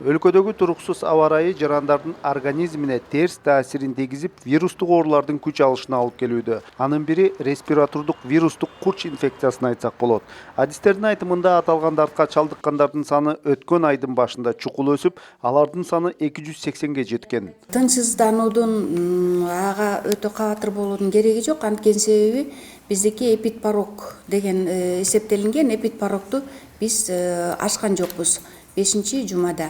Өлкөдөгү туруксуз аба ырайы жарандардын организмине терс таасирин тийгизип, вирустук оорулардын күч алышына алып келүүдө. Анын бири респиратордук вирустук курч инфекциясын айтсак болот. Адистердин айтымында аталган дартка чалдыккандардын саны өткөн айдын башында чукул өсүп, алардын саны 280ге жеткен. Тынчсыздануудун ага өтө кабатыр болуунун кереги жок. Анткени себеби биздики эпидпорог деген эсептелинген. Эпидпорогду биз ашкан жокпуз 5-жумада.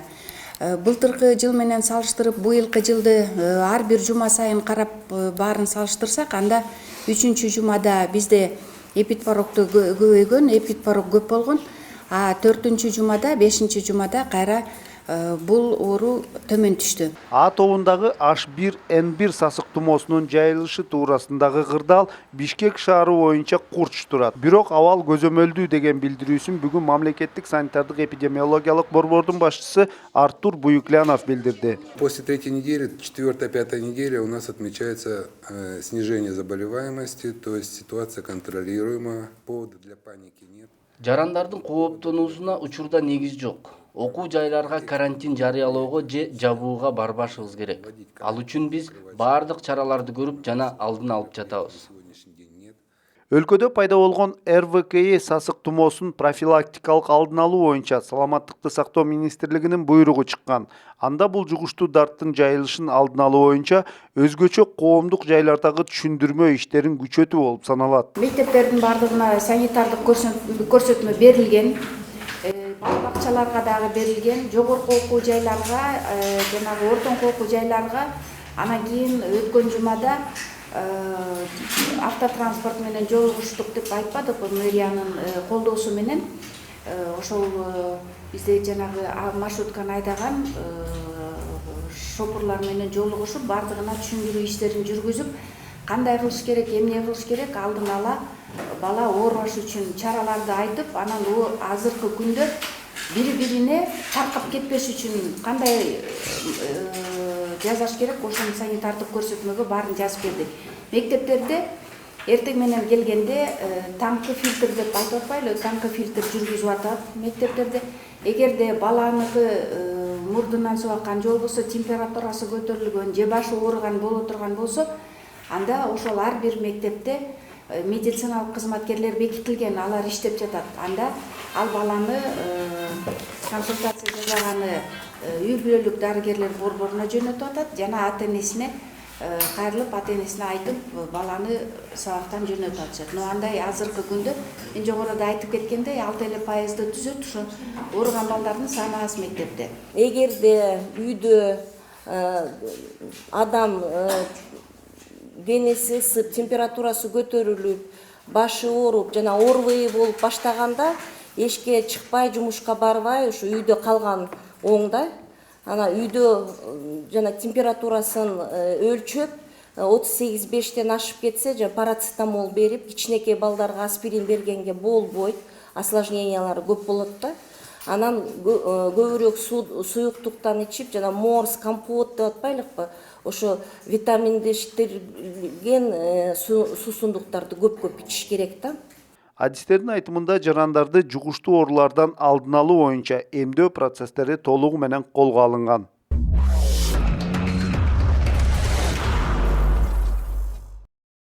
Былтыркы жыл менен салыштырып, быйылкы жылды ар бир жума сайын карап баарын салыштырсак, анда 3-жумада бизде эпидпорогду көбөйгөн, эпидпорог көп болгон. А 4-жумада, 5-жумада кайра бул оору төмөн түштү. А тобундагы H1N1 сасык тумоосунун жайылышы туурасындагы кырдаал Бишкек шаары боюнча курч турат. Бирок абал көзөмөлдүү деген билдирүүсүн бүгүн мамлекеттик санитардык эпидемиологиялык борбордун башчысы Артур Буюклянов билдирди. После 3-й недели, 4-5 неделя у нас отмечается снижение заболеваемости, то есть ситуация контролируема, повода для паники нет. Жарандардын кооптонуусуна учурда негиз жок. Окуу жайларга карантин жарыялоого же жабууга барбашыбыз керек. Ал үчүн биз баардык чараларды көрүп жана алдын алып жатабыз. Өлкөдө пайда болгон РВКИ сасык тумоосун профилактикалык алдын алуу боюнча Саламаттыкты сактоо министрлигинин буйругу чыккан. Анда бул жугуштуу дарттын жайылышын алдын алуу боюнча өзгөчө коомдук жайлардагы түшүндүрмө иштерин күчөтүү болуп саналат. Мектептердин бардыгына санитардык көрсөтмө берилген. Бала бакчаларга дагы берилген, жогорку окуу жайларга, жанагы ортоңку окуу жайларга, анан кийин өткөн жумада автотранспорт менен жолугуштук деп айтпадыкпы, мэриянын колдоосу менен ошол бизде жанагы маршрутканы айдаган шопурлар менен жолугушуп, бардыгына түшүндүрүү иштерин жүргүзүп, кандай кылыш керек, эмне кылыш керек, алдын ала бала оорубаш үчүн чараларды айтып, анан азыркы күндө бири-бирине таркап кетпеш үчүн кандай жазаш керек, ошонун санитардык көрсөтмөгө баарын жазып бердик. Мектептерде эртең менен келгенде таңкы фильтр деп айтып атпайлы, таңкы фильтр жүргүзүп атат мектептерде. Эгерде баланыкы мурдунан суу аккан же болбосо температурасы көтөрүлгөн же башы ооруган боло турган болсо, анда ошол ар бир мектепте медициналык кызматкерлер бекитилген, алар иштеп жатат. Анда ал баланы консультация жасаганы үй бүлөлүк дарыгерлер борборуна жөнөтүп атат, жана ата-энесине кайрылып, ата-энесине айтып, баланы сабактан жөнөтүп атышат. Но андай азыркы күндө мен жогоруда айтып кеткендей 6% түзөт ушу ооруган балдардын саны аз мектепте. Эгерде үйдө адам денеси ысып, температурасы көтөрүлүп, башы ооруп, жана ОРВИ болуп баштаганда эшикке чыкпай, жумушка барбай, ушу үйдө калган оңда. Ана үйдө жана температурасын өлчөп, 38,5тен ашып кетсе, же парацетамол берип, кичинекей балдарга аспирин бергенге болбойт, осложнениялары көп болот да. Анан көбүрөөк суюктуктан ичип, жана морс, компот деп атпайлыкпы, ошо витаминдештирилген суусундуктарды көп ичиш керек да. Адистердин айтымында жарандарды жугуштуу оорулардан алдын алуу боюнча эмдөө процесстери толугу менен колго алынган.